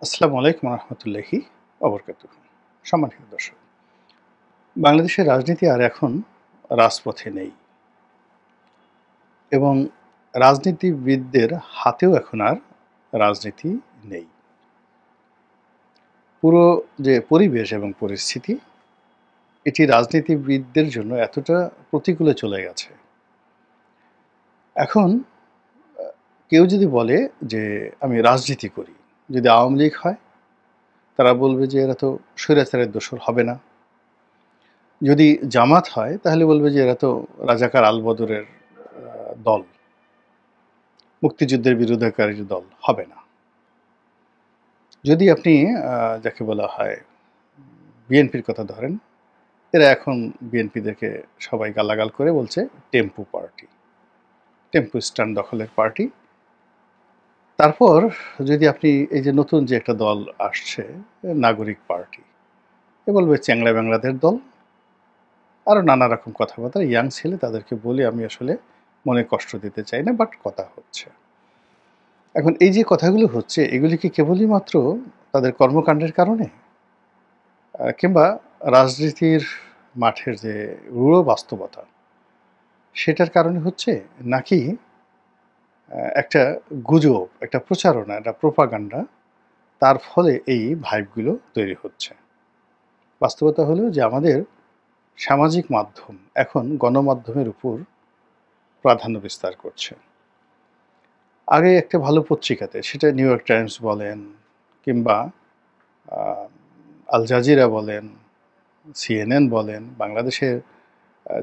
আসসালামু আলাইকুম রহমতুল্লাহি অবরকাতুহু। সম্মানিত দর্শক, বাংলাদেশের রাজনীতি আর এখন রাজপথে নেই এবং রাজনীতিবিদদের হাতেও এখন আর রাজনীতি নেই। পুরো যে পরিবেশ এবং পরিস্থিতি, এটি রাজনীতিবিদদের জন্য এতটা প্রতিকূলে চলে গেছে। এখন কেউ যদি বলে যে আমি রাজনীতি করি, যদি আওয়ামী লীগ হয় তারা বলবে যে এরা তো স্বৈরাচারের দোসর হবে না। যদি জামাত হয় তাহলে বলবে যে এরা তো রাজাকার আলবদরের দল, মুক্তিযুদ্ধের বিরোধিতাকারীর দল হবে না। যদি আপনি যাকে বলা হয় বিএনপির কথা ধরেন, এরা এখন বিএনপিদেরকে সবাই গালাগাল করে বলছে টেম্পু পার্টি, টেম্পু স্ট্যান্ড দখলের পার্টি। তারপর যদি আপনি এই যে নতুন যে একটা দল আসছে নাগরিক পার্টি, এ বলবে চ্যাংড়া ব্যাংড়াদের দল, আরও নানা রকম কথাবার্তা। ইয়াং ছেলে, তাদেরকে বলে আমি আসলে মনে কষ্ট দিতে চাই না, বাট কথা হচ্ছে। এখন এই যে কথাগুলো হচ্ছে, এগুলি কি কেবলই মাত্র তাদের কর্মকাণ্ডের কারণে, কিংবা রাজনীতির মাঠের যে রূঢ় বাস্তবতা সেটার কারণে হচ্ছে, নাকি একটা গুজব, একটা প্রচারণা, একটা প্রোপাগান্ডা, তার ফলে এই ভাইবগুলো তৈরি হচ্ছে? বাস্তবতা হলো যে আমাদের সামাজিক মাধ্যম এখন গণমাধ্যমের উপর প্রাধান্য বিস্তার করছে। আগে একটা ভালো পত্রিকাতে, সেটা নিউ ইয়র্ক টাইমস বলেন কিংবা আল জাজিরা বলেন, সিএনএন বলেন, বাংলাদেশের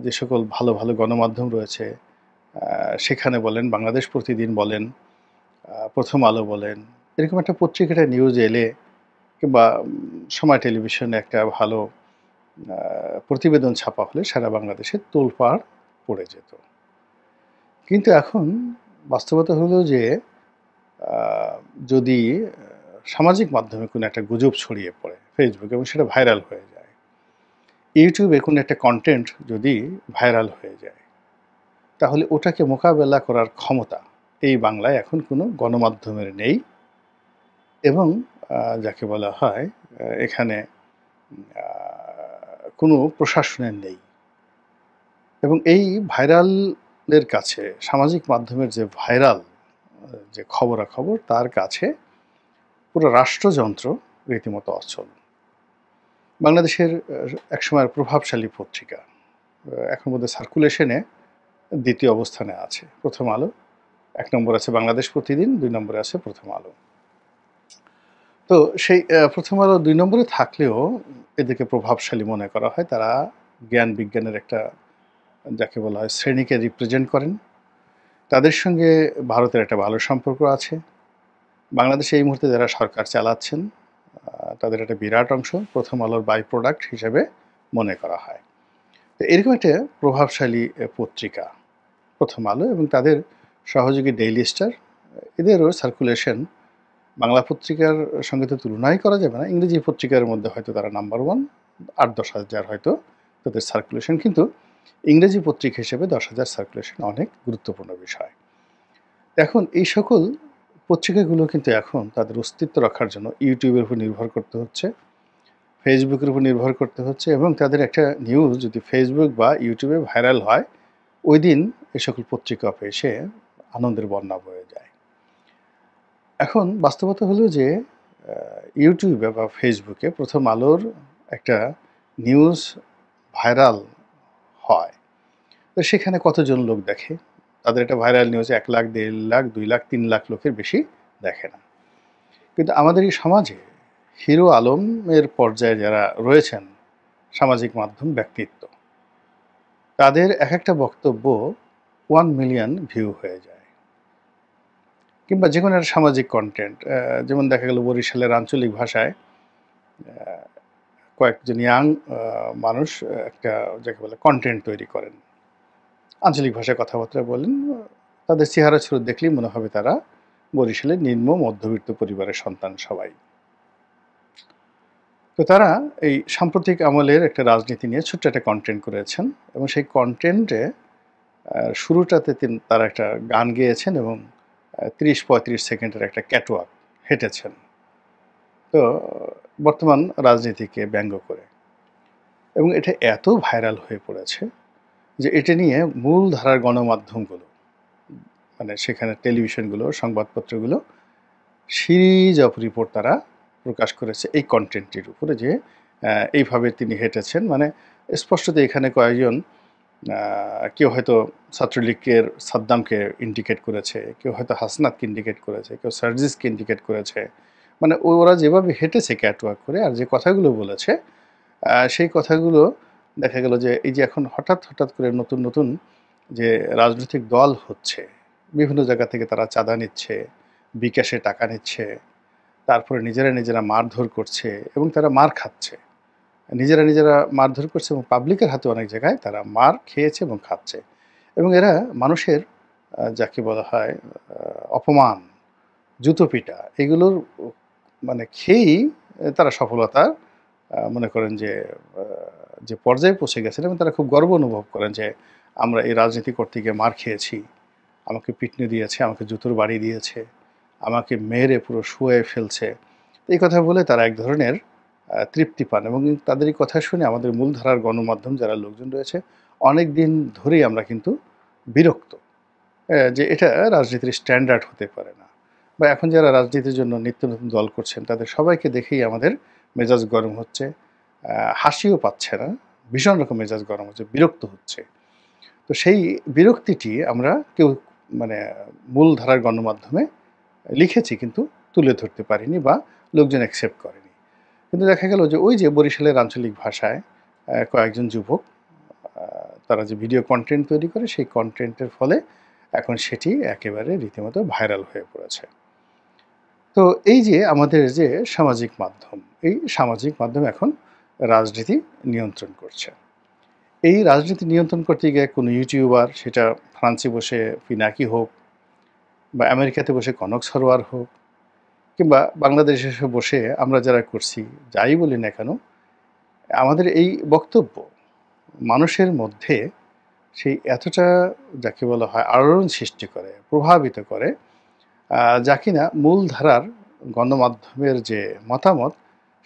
যে সকল ভালো ভালো গণমাধ্যম রয়েছে সেখানে বলেন, বাংলাদেশ প্রতিদিন বলেন, প্রথম আলো বলেন, এরকম একটা পত্রিকাটা নিউজ এলে কিংবা সময় টেলিভিশনে একটা ভালো প্রতিবেদন ছাপা হলে সারা বাংলাদেশে তোলপাড় পড়ে যেত। কিন্তু এখন বাস্তবতা হলো যে যদি সামাজিক মাধ্যমে কোনো একটা গুজব ছড়িয়ে পড়ে ফেসবুকে এবং সেটা ভাইরাল হয়ে যায়, ইউটিউবে কোনো একটা কন্টেন্ট যদি ভাইরাল হয়ে যায়, তাহলে ওটাকে মোকাবেলা করার ক্ষমতা এই বাংলায় এখন কোনো গণমাধ্যমের নেই এবং যাকে বলা হয় এখানে কোনো প্রশাসনের নেই। এবং এই ভাইরালের কাছে, সামাজিক মাধ্যমের যে ভাইরাল যে খবরাখবর, তার কাছে পুরো রাষ্ট্রযন্ত্র রীতিমতো অচল। বাংলাদেশের একসময়ের প্রভাবশালী পত্রিকা এখন বোধহয় সার্কুলেশনে দ্বিতীয় অবস্থানে আছে প্রথম আলো, ১ নম্বর আছে বাংলাদেশ প্রতিদিন, ২ নম্বরে আছে প্রথম আলো। তো সেই প্রথম আলো ২ নম্বরে থাকলেও এদেরকে প্রভাবশালী মনে করা হয়। তারা জ্ঞান বিজ্ঞানের একটা, যাকে বলা হয়, শ্রেণীকে রিপ্রেজেন্ট করেন। তাদের সঙ্গে ভারতের একটা ভালো সম্পর্ক আছে। বাংলাদেশে এই মুহূর্তে যারা সরকার চালাচ্ছেন তাদের একটা বিরাট অংশ প্রথম আলোর বাই প্রোডাক্ট হিসেবে মনে করা হয়। তো এরকম একটা প্রভাবশালী পত্রিকা প্রথম আলো এবং তাদের সহযোগী ডেইলি স্টার, এদেরও সার্কুলেশন বাংলা পত্রিকার সঙ্গে তো তুলনাই করা যাবে না। ইংরেজি পত্রিকার মধ্যে হয়তো তারা নাম্বার 1, ৮-১০ হাজার হয়তো তাদের সার্কুলেশন, কিন্তু ইংরেজি পত্রিকা হিসেবে ১০,০০০ সার্কুলেশন অনেক গুরুত্বপূর্ণ বিষয়। এখন এই সকল পত্রিকাগুলো কিন্তু এখন তাদের অস্তিত্ব রাখার জন্য ইউটিউবের উপর নির্ভর করতে হচ্ছে, ফেসবুকের উপর নির্ভর করতে হচ্ছে এবং তাদের একটা নিউজ যদি ফেসবুক বা ইউটিউবে ভাইরাল হয়, ওই দিন এই সকল পত্রিকা এসে আনন্দের বন্যা বয়ে যায়। এখন বাস্তবতা হলো যে ইউটিউবে বা ফেসবুকে প্রথম আলোর একটা নিউজ ভাইরাল হয়, তো সেখানে কতজন লোক দেখে? তাদের একটা ভাইরাল নিউজ ১ লাখ, ১.৫ লাখ, ২ লাখ, ৩ লাখ লোকের বেশি দেখে না। কিন্তু আমাদের এই সমাজে হিরো আলমের পর্যায়ে যারা রয়েছেন সামাজিক মাধ্যম ব্যক্তিত্ব, তাদের এক-একটা বক্তব্য 1 মিলিয়ন ভিউ হয়ে যায়। কিংবা যেকোনো একটা সামাজিক কনটেন্ট, যেমন দেখা গেল বরিশালের আঞ্চলিক ভাষায় কয়েকজন ইয়াং মানুষ একটা, যাকে বলে, কনটেন্ট তৈরি করেন। আঞ্চলিক ভাষায় কথাবার্তা বলেন। তাদের চেহারা সুরত দেখলেই মনে হবে তারা বরিশালের নিম্ন মধ্যবিত্ত পরিবারের সন্তান সবাই। তো তারা এই সাম্প্রতিক আমলের একটা রাজনীতি নিয়ে ছোট্ট একটা কনটেন্ট করেছেন এবং সেই কনটেন্টে শুরুটাতে তারা একটা গান গেয়েছেন এবং ৩০-৩৫ সেকেন্ডের একটা ক্যাটওয়াক হেঁটেছেন। তো বর্তমান রাজনীতিকে ব্যঙ্গ করে, এবং এটা এত ভাইরাল হয়ে পড়েছে যে এটা নিয়ে মূলধারার গণমাধ্যমগুলো, মানে সেখানে টেলিভিশনগুলো, সংবাদপত্রগুলো সিরিজ অফ রিপোর্ট তারা প্রকাশ করেছে এই কন্টেন্টটির উপরে, যে এইভাবে তিনি হেঁটেছেন। মানে স্পষ্টত এখানে কয়েকজন, কেউ হয়তো ছাত্রলীগের সাদ্দামকে ইন্ডিকেট করেছে, কেউ হয়তো হাসনাতকে ইন্ডিকেট করেছে, কেউ সার্জিসকে ইন্ডিকেট করেছে। মানে ওরা যেভাবে হেঁটেছে ক্যাটওয়াক করে আর যে কথাগুলো বলেছে, সেই কথাগুলো দেখা গেল যে এই যে এখন হঠাৎ হঠাৎ করে নতুন নতুন যে রাজনৈতিক দল হচ্ছে, বিভিন্ন জায়গা থেকে তারা চাঁদা নিচ্ছে, বিকাশে টাকা নিচ্ছে, তারপরে নিজেরা নিজেরা মারধর করছে এবং তারা মার খাচ্ছে, নিজেরা নিজেরা মারধর করছে এবং পাবলিকের হাতে অনেক জায়গায় তারা মার খেয়েছে এবং খাচ্ছে। এবং এরা মানুষের যাকে বলা হয় অপমান, জুতো পিটা, এগুলোর মানে খেয়েই তারা সফলতা মনে করেন যে যে পর্যায়ে পৌঁছে গেছেন, এবং তারা খুব গর্ব অনুভব করেন যে আমরা এই রাজনীতি করতে গিয়ে মার খেয়েছি, আমাকে পিটনি দিয়েছে, আমাকে জুতোর বাড়ি দিয়েছে, আমাকে মেরে পুরো শুয়ে ফেলছে। এই কথা বলে তারা এক ধরনের তৃপ্তি পান, এবং তাদের এই কথা শুনে আমাদের মূলধারার গণমাধ্যম যারা লোকজন রয়েছে অনেক দিন ধরেই আমরা কিন্তু বিরক্ত, যে এটা রাজনীতির স্ট্যান্ডার্ড হতে পারে না। বা এখন যারা রাজনীতির জন্য নিত্য নতুন দল করছেন তাদের সবাইকে দেখেই আমাদের মেজাজ গরম হচ্ছে, হাসিও পাচ্ছে না, ভীষণ রকম মেজাজ গরম হচ্ছে, বিরক্ত হচ্ছে। তো সেই বিরক্তিটি আমরা কেউ মানে মূলধারার গণমাধ্যমে লিখেছি কিন্তু তুলে ধরতে পারিনি বা লোকজন অ্যাকসেপ্ট করেনি। কিন্তু দেখা গেল যে ওই যে বরিশালের আঞ্চলিক ভাষায় কয়েকজন যুবক তারা যে ভিডিও কন্টেন্ট তৈরি করে, সেই কন্টেন্টের ফলে এখন সেটি একেবারে রীতিমতো ভাইরাল হয়ে পড়েছে। তো এই যে আমাদের যে সামাজিক মাধ্যম, এই সামাজিক মাধ্যম এখন রাজনীতি নিয়ন্ত্রণ করছে। এই রাজনীতি নিয়ন্ত্রণ করতে গিয়ে কোনো ইউটিউবার, সেটা ফ্রান্সে বসে পিনাকি হোক বা আমেরিকাতে বসে কনক সরোয়ার হোক, কিংবা বাংলাদেশে এসে বসে আমরা যারা করছি, যাই বলি না কেন, আমাদের এই বক্তব্য মানুষের মধ্যে সেই এতটা যাকে বলা হয় আলোড়ন সৃষ্টি করে, প্রভাবিত করে, যা কিনা মূলধারার গণমাধ্যমের যে মতামত,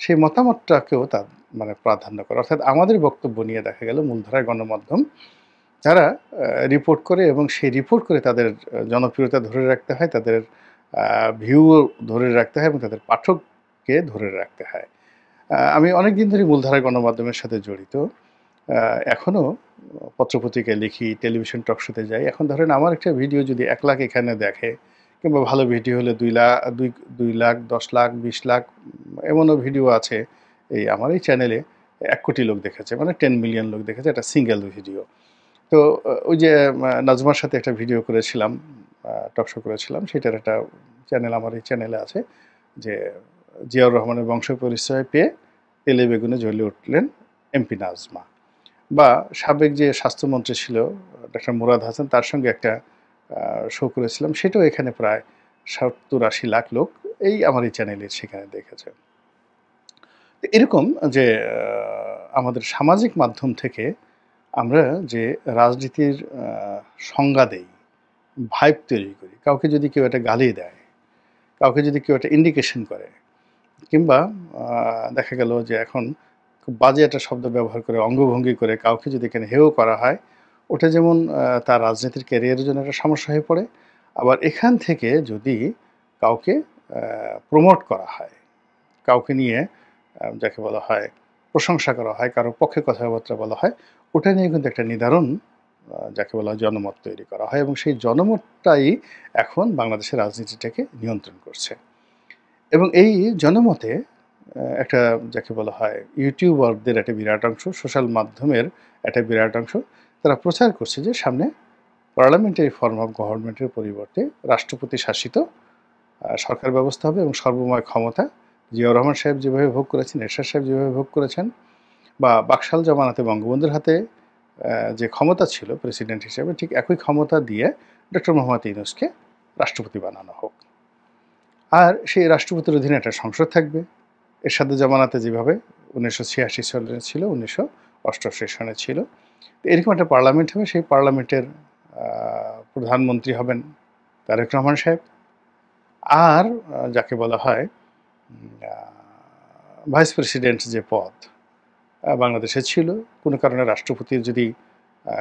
সেই মতামতটাকেও তার মানে প্রাধান্য করে। অর্থাৎ আমাদের বক্তব্য নিয়ে দেখা গেল মূলধারার গণমাধ্যম যারা রিপোর্ট করে, এবং সেই রিপোর্ট করে তাদের জনপ্রিয়তা ধরে রাখতে হয়, তাদের ভিউ ধরে রাখতে হয়, এবং তাদের পাঠককে ধরে রাখতে হয়। আমি অনেক দিন ধরে মূলধারার গণমাধ্যমের সাথে জড়িত, এখনও পত্রপত্রিকায় লিখি, টেলিভিশন টক শোতে যাই। এখন ধরেন আমার একটা ভিডিও যদি 1 লাখ এখানে দেখে, কিংবা ভালো ভিডিও হলে 2 লাখ, 10 লাখ, 20 লাখ, এমনও ভিডিও আছে এই আমার এই চ্যানেলে 1 কোটি লোক দেখেছে, মানে 10 মিলিয়ন লোক দেখেছে একটা সিঙ্গেল ভিডিও। তো ওই যে নাজমার সাথে একটা ভিডিও করেছিলাম, টক শো করেছিলাম, সেটার একটা চ্যানেল আমার এই চ্যানেলে আছে, যে জিয়াউর রহমানের বংশ পরিচয় পেয়ে তেলে বেগুনে জ্বলে উঠলেন এমপি নাজমা। বা সাবেক যে স্বাস্থ্যমন্ত্রী ছিল ডক্টর মুরাদ হাসান, তার সঙ্গে একটা শো করেছিলাম, সেটাও এখানে প্রায় 70-80 লাখ লোক এই আমার এই চ্যানেলে সেখানে দেখেছে। এরকম যে আমাদের সামাজিক মাধ্যম থেকে আমরা যে রাজনীতির সংজ্ঞা দেই, ভাইব তৈরি করি, কাউকে যদি কেউ একটা গালি দেয়, কাউকে যদি কেউ একটা ইন্ডিকেশন করে, কিংবা দেখা গেল যে এখন খুব বাজে একটা শব্দ ব্যবহার করে, অঙ্গভঙ্গি করে কাউকে যদি এখানে হেয় করা হয়, ওটা যেমন তার রাজনীতির ক্যারিয়ারের জন্য একটা সমস্যা হয়ে পড়ে। আবার এখান থেকে যদি কাউকে প্রমোট করা হয়, কাউকে নিয়ে যাকে বলা হয় প্রশংসা করা হয়, কারো পক্ষে কথাবার্তা বলা হয়, ওটা নিয়ে কিন্তু একটা নির্ধারণ যাকে বলা হয় জনমত তৈরি করা হয়, এবং সেই জনমতটাই এখন বাংলাদেশের রাজনীতিটাকে নিয়ন্ত্রণ করছে। এবং এই জনমতে একটা যাকে বলা হয় ইউটিউবারদের একটা বিরাট অংশ, সোশ্যাল মাধ্যমের একটা বিরাট অংশ, তারা প্রচার করছে যে সামনে পার্লামেন্টারি ফর্ম অফ গভর্নমেন্টের পরিবর্তে রাষ্ট্রপতি শাসিত সরকার ব্যবস্থা হবে, এবং সর্বময় ক্ষমতা জিয়াউর রহমান সাহেব যেভাবে ভোগ করেছেন, এরশাদ সাহেব যেভাবে ভোগ করেছেন, বা বাকশাল জামানাতে বঙ্গবন্ধুর হাতে যে ক্ষমতা ছিল প্রেসিডেন্ট হিসেবে, ঠিক একই ক্ষমতা দিয়ে ডক্টর মোহাম্মদ ইউনূসকে রাষ্ট্রপতি বানানো হোক। আর সেই রাষ্ট্রপতির অধীনে একটা সংসদ থাকবে, এরশাদের জামানাতে যেভাবে 1986 সালে ছিল, 1988 সনে ছিল। তো এরকম একটা পার্লামেন্ট হবে, সেই পার্লামেন্টের প্রধানমন্ত্রী হবেন তারেক রহমান সাহেব। আর যাকে বলা হয় ভাইস প্রেসিডেন্ট যে পদ বাংলাদেশে ছিল, কোনো কারণে রাষ্ট্রপতির যদি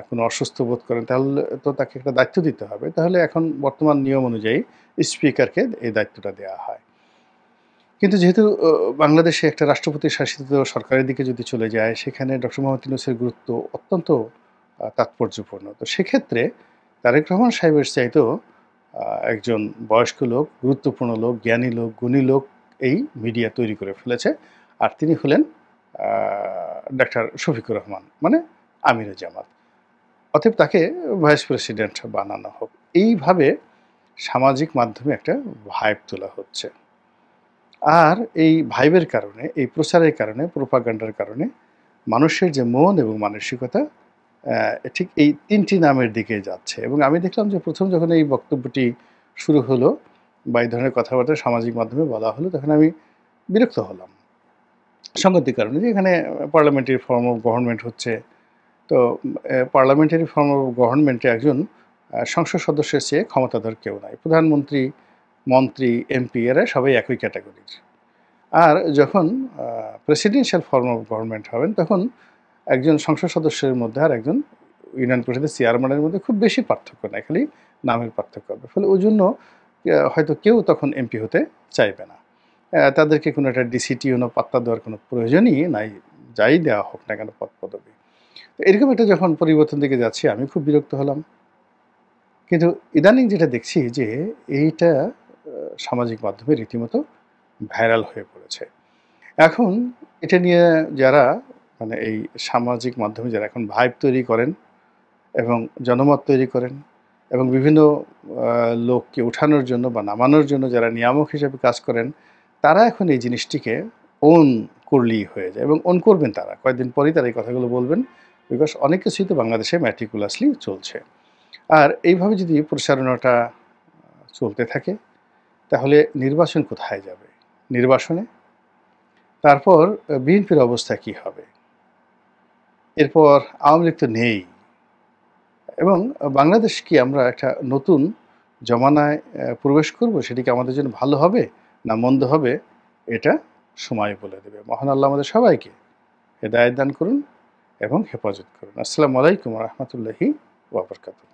কোনো অসুস্থ বোধ করেন তাহলে তো তাকে একটা দায়িত্ব দিতে হবে। তাহলে এখন বর্তমান নিয়ম অনুযায়ী স্পিকারকে এই দায়িত্বটা দেওয়া হয়। কিন্তু যেহেতু বাংলাদেশে একটা রাষ্ট্রপতি শাসিত সরকারের দিকে যদি চলে যায়, সেখানে ডক্টর মোহাম্মদ ইউনূসের গুরুত্ব অত্যন্ত তাৎপর্যপূর্ণ। তো সেক্ষেত্রে তারেক রহমান সাহেবের চাইতেও একজন বয়স্ক লোক, গুরুত্বপূর্ণ লোক, জ্ঞানী লোক, গুণী লোক এই মিডিয়া তৈরি করে ফেলেছে। আর তিনি হলেন ডাক্তার শফিকুর রহমান, মানে আমিরুজ্জামান। অতএব তাকে ভাইস প্রেসিডেন্ট বানানো হোক। এইভাবে সামাজিক মাধ্যমে একটা ভাইব তোলা হচ্ছে। আর এই ভাইবের কারণে, এই প্রচারের কারণে, প্রোপাগান্ডার কারণে মানুষের যে মন এবং মানসিকতা ঠিক এই ৩ টি নামের দিকে যাচ্ছে। এবং আমি দেখলাম যে ১ম যখন এই বক্তব্যটি শুরু হলো বা এই ধরনের কথাবার্তা সামাজিক মাধ্যমে বলা হলো, তখন আমি বিরক্ত হলাম। সাংগতিক কারণে যে এখানে পার্লামেন্টারি ফর্ম অফ গভর্নমেন্ট হচ্ছে। তো পার্লামেন্টারি ফর্ম অফ গভর্নমেন্টে একজন সংসদ সদস্যের চেয়ে ক্ষমতাধর কেউ নাই। প্রধানমন্ত্রী, মন্ত্রী, এমপি এরা সবাই একই ক্যাটাগরির। আর যখন প্রেসিডেন্সিয়াল ফর্ম অফ গভর্নমেন্ট হবেন, তখন একজন সংসদ সদস্যের মধ্যে আর একজন ইউনিয়ন পরিষদের চেয়ারম্যানের মধ্যে খুব বেশি পার্থক্য নাই, খালি নামের পার্থক্য হবে। ফলে ওই জন্য হয়তো কেউ তখন এমপি হতে চাইবে না। তাদেরকে কোনো একটা ডিসিটিউনও পাত্তা দেওয়ার কোনো প্রয়োজনই নাই, যাই দেওয়া হোক না কেন পদ পদবি। এরকম একটা যখন পরিবর্তন দিকে যাচ্ছি, আমি খুব বিরক্ত হলাম। কিন্তু ইদানিং যেটা দেখছি যে এইটা সামাজিক মাধ্যমে রীতিমতো ভাইরাল হয়ে পড়েছে। এখন এটা নিয়ে যারা মানে এই সামাজিক মাধ্যমে যারা এখন ভাইব তৈরি করেন এবং জনমত তৈরি করেন এবং বিভিন্ন লোককে উঠানোর জন্য বা নামানোর জন্য যারা নিয়ামক হিসেবে কাজ করেন, তারা এখন এই জিনিসটিকে ওন করলেই হয়ে যায় এবং ওন করবেন তারা। কয়েকদিন পরেই তারা এই কথাগুলো বলবেন। বিকজ অনেক কিছুই তো বাংলাদেশে ম্যাটিকুলাসলি চলছে। আর এইভাবে যদি প্রচারণাটা চলতে থাকে, তাহলে নির্বাচন কোথায় যাবে? নির্বাসনে? তারপর বিএনপির অবস্থা কী হবে? এরপর আওয়ামী লীগ তো নেই। এবং বাংলাদেশ কি আমরা একটা নতুন জমানায় প্রবেশ করব? সেটি কি আমাদের জন্য ভালো হবে না মন্দ হবে? এটা সময় বলে দেবে। মহান আল্লাহ আমাদের সবাইকে হেদায়েত দান করুন এবং হেফাজত করুন। আসসালামু আলাইকুম ওয়া রাহমাতুল্লাহি ওয়া বারাকাতুহু।